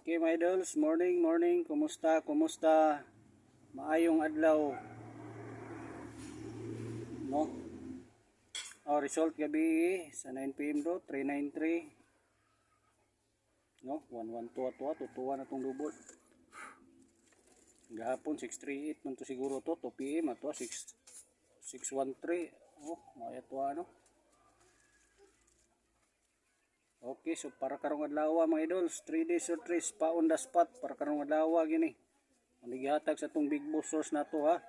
Okay mga idols, morning, kumusta? Maayong adlaw, no? Result gabi sa 9 PM do, 393, no? 112 atwa, tutuwa na tong double. Gahapon 638 man to siguro to, 2 PM atwa 613. Maya to ano. Okay, so para karong adlaw mga idols, 3 days or 3 pa on the spot para karong adlaw gini. Manigihatag sa tong big boss source na to ha.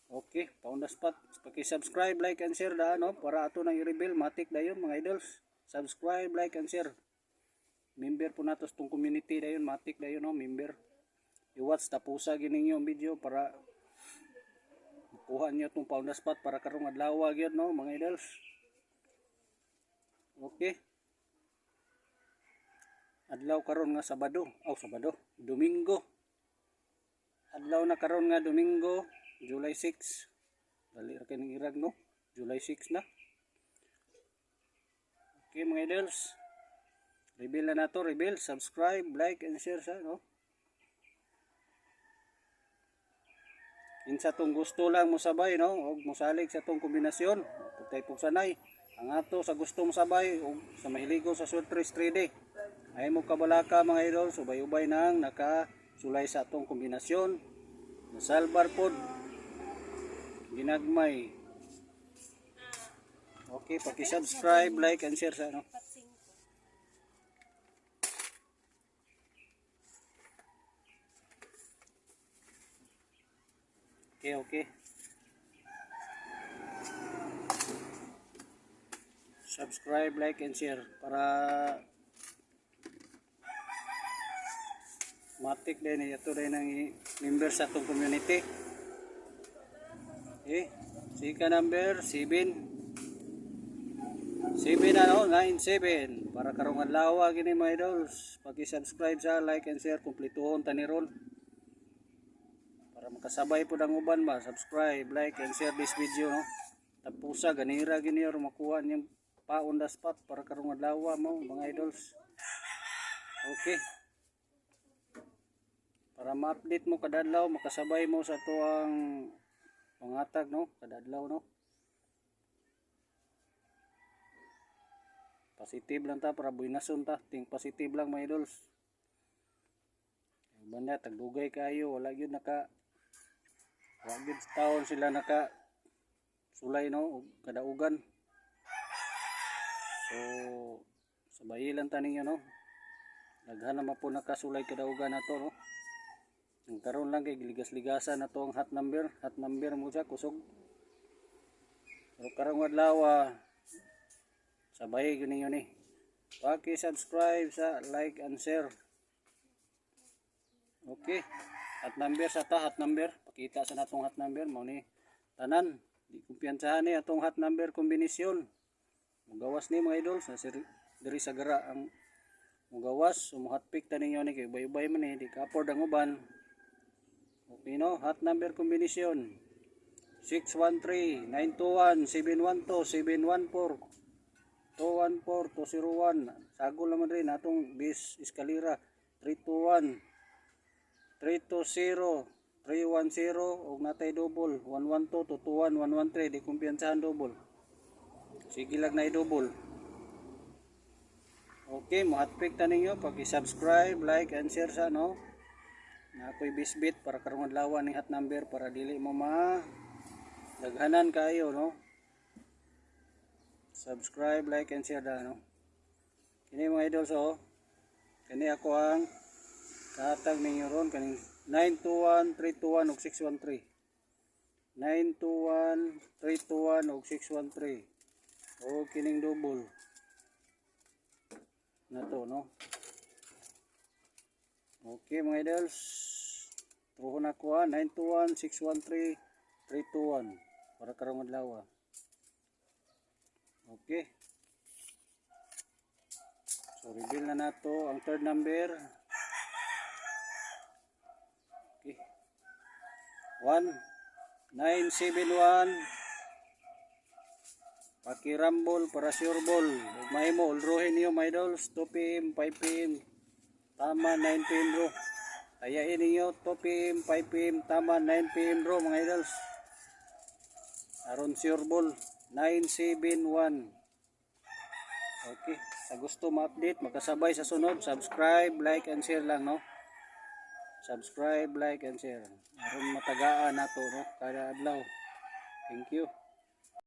Okay, pa on the spot. Paki-subscribe, like and share da no para ato nang i-reveal matik dayon mga idols. Subscribe, like and share. Member po nato sa tong community dayon, matik dayon no, member. I-watch tapusa gininyo ang video para kuha niyo tong pa on the spot para karong adlaw gyud no mga idols. Okay. Adlaw karon nga Sabado, Domingo. Adlaw na karon nga Domingo, July 6. Dali ra kay ning irag no, July 6 na. Okay mga idols. Reveal na nato, reveal, subscribe, like and share sa no. Insa tong gusto lang mo sabay no, og mosalig sa tong kombinasyon. Putay po sanay. Ang ato sa gusto mo sabay og sa mahiligo sa Surprise 3D. Ay mo kabalaka mga idol, subay-ubay nang nakasulay sa atong kombinasyon. Nasalbar pod. Ginagmay. Okay, paki-subscribe, like and share sa ano. Okay. Subscribe, like and share para matik din ito din ang member sa itong community. Okay. Sika number 97 para karong adlaw gini mga idols. Paki-subscribe sa, like and share, kumpletuhon tani ron. Para makasabay po ang uban ba, subscribe, like and share this video no. Tapusa ganira gini or makuha niyang pa on the spot para karong adlaw mo mga idols. Okay. Para ma-update mo kada adlaw, makasabay mo sa tuang pangatag no, kada adlaw no. Positive lang ta para buinason ta, ting positive lang mga idols. Banda tagdugay kayo, wala gyud taon sila naka sulay no, kadaugan. So sabayi lang ta ninyo no. Daghan na po nakasulay kadaugan nato no. Ang karon lang kay ligas-ligasan na to ang hot number mo siya kusog. Pero karong adlaw sabay gyud ninyo ni. Paki-subscribe sa, like and share. Okay. Hot number sa ta, hot number. Pakita sa natong hot number mao ni tanan. Di kumpiyansahan ni atong hot number kombinasyon. Mugawas ni mga idol sa diri sa gara ang mugawas, hot pick ta ninyo ni kay ubay-ubay man ni di ka-afford ang uban. Okay no, hot number kombinasyon 613-921-712-714 214-201. Sagol naman rin atong bis eskalera 321-320-310 og natay double 112-221-113 di kumpiyansahan double. Sige lang na i-double. Okay, mo-hot pick ta ninyo, paki-subscribe, like and share sa no. Na ako'y bisbit para karong adlaw ni hot number para dili mo daghanan kayo no. Subscribe, like and share da no. Kini mga idol so kini ako ang katag ninyo ron kaning 921-321 ug 613 921-321 ug 613 o kining double na to no. Okay mga idols, tuho na ko 921-613-321 para karong adlaw. Okay. So reveal na nato ang third number. Okay. 1971. Paki-rumble para sure ball. May mo ulruhin niyo mga idols 2 PM, 5 PM. Tama 9 p.m. bro. Tayain ninyo 2 p.m., 5 p.m. Tama 9 p.m. bro mga idols. Aron sure ball 971. Okay. Sa gusto ma-update, magkasabay sa sunod, subscribe, like, and share lang, no? Subscribe, like, and share. Aron matagaan nato, no? Kada adlaw. Thank you.